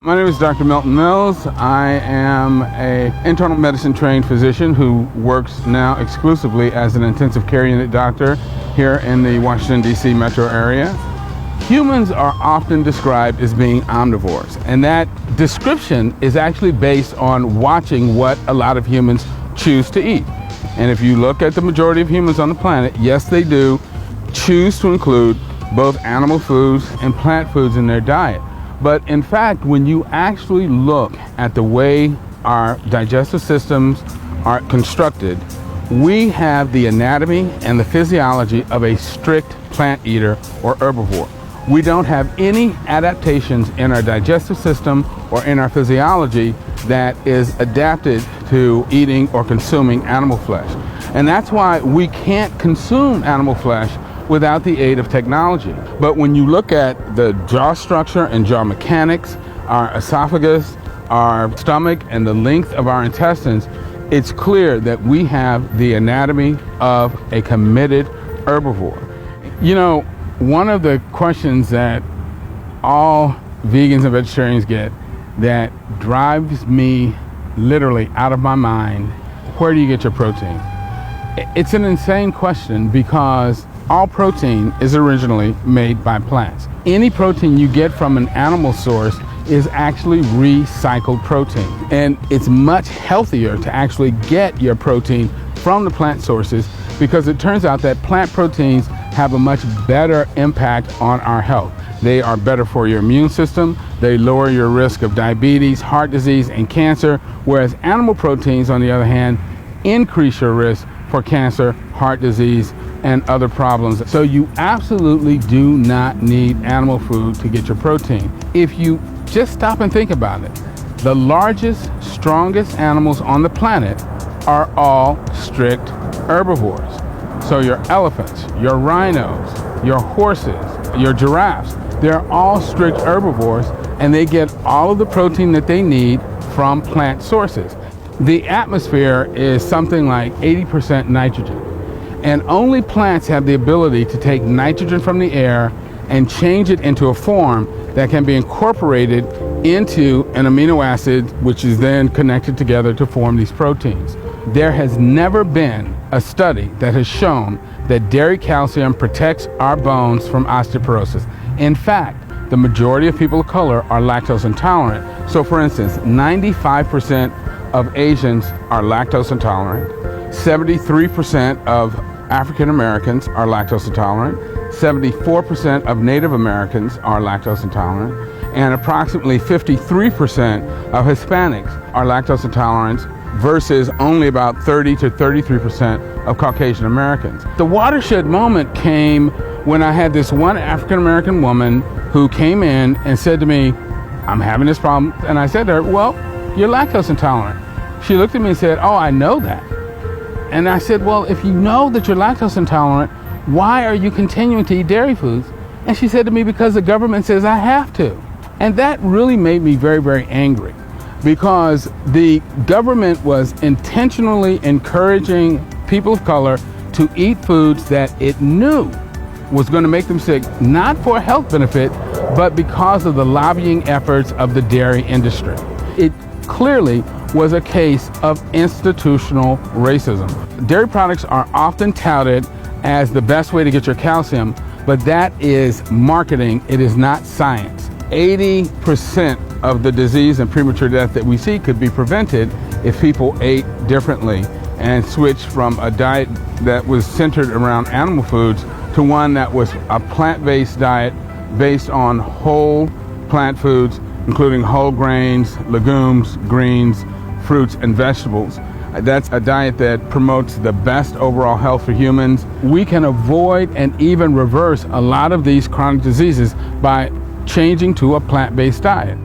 My name is Dr. Milton Mills. I am an internal medicine trained physician who works now exclusively as an intensive care unit doctor here in the Washington, D.C. metro area. Humans are often described as being omnivores, and that description is actually based on watching what a lot of humans choose to eat. And if you look at the majority of humans on the planet, yes, they do choose to include both animal foods and plant foods in their diet. But in fact, when you actually look at the way our digestive systems are constructed, we have the anatomy and the physiology of a strict plant eater or herbivore. We don't have any adaptations in our digestive system or in our physiology that is adapted to eating or consuming animal flesh. And that's why we can't consume animal flesh without the aid of technology. But when you look at the jaw structure and jaw mechanics, our esophagus, our stomach, and the length of our intestines, it's clear that we have the anatomy of a committed herbivore. You know, one of the questions that all vegans and vegetarians get that drives me literally out of my mind, where do you get your protein? It's an insane question because all protein is originally made by plants. Any protein you get from an animal source is actually recycled protein. And it's much healthier to actually get your protein from the plant sources because it turns out that plant proteins have a much better impact on our health. They are better for your immune system. They lower your risk of diabetes, heart disease, and cancer, whereas animal proteins, on the other hand, increase your risk for cancer, heart disease, and other problems. So you absolutely do not need animal food to get your protein. If you just stop and think about it, the largest, strongest animals on the planet are all strict herbivores. So your elephants, your rhinos, your horses, your giraffes, they're all strict herbivores, and they get all of the protein that they need from plant sources. The atmosphere is something like 80% nitrogen. And only plants have the ability to take nitrogen from the air and change it into a form that can be incorporated into an amino acid, which is then connected together to form these proteins. There has never been a study that has shown that dairy calcium protects our bones from osteoporosis. In fact, the majority of people of color are lactose intolerant. So for instance, 95% of Asians are lactose intolerant. 73% of African Americans are lactose intolerant. 74% of Native Americans are lactose intolerant. And approximately 53% of Hispanics are lactose intolerant versus only about 30 to 33% of Caucasian Americans. The watershed moment came when I had this one African American woman who came in and said to me, "I'm having this problem." And I said to her, "Well, you're lactose intolerant." She looked at me and said, "Oh, I know that." And I said, "Well, if you know that you're lactose intolerant, why are you continuing to eat dairy foods?" And she said to me, "Because the government says I have to." And that really made me very, very angry because the government was intentionally encouraging people of color to eat foods that it knew was going to make them sick, not for a health benefit, but because of the lobbying efforts of the dairy industry. It clearly was a case of institutional racism. Dairy products are often touted as the best way to get your calcium, but that is marketing. It is not science. 80% of the disease and premature death that we see could be prevented if people ate differently and switched from a diet that was centered around animal foods to one that was a plant-based diet based on whole plant foods, including whole grains, legumes, greens, fruits, and vegetables. That's a diet that promotes the best overall health for humans. We can avoid and even reverse a lot of these chronic diseases by changing to a plant-based diet.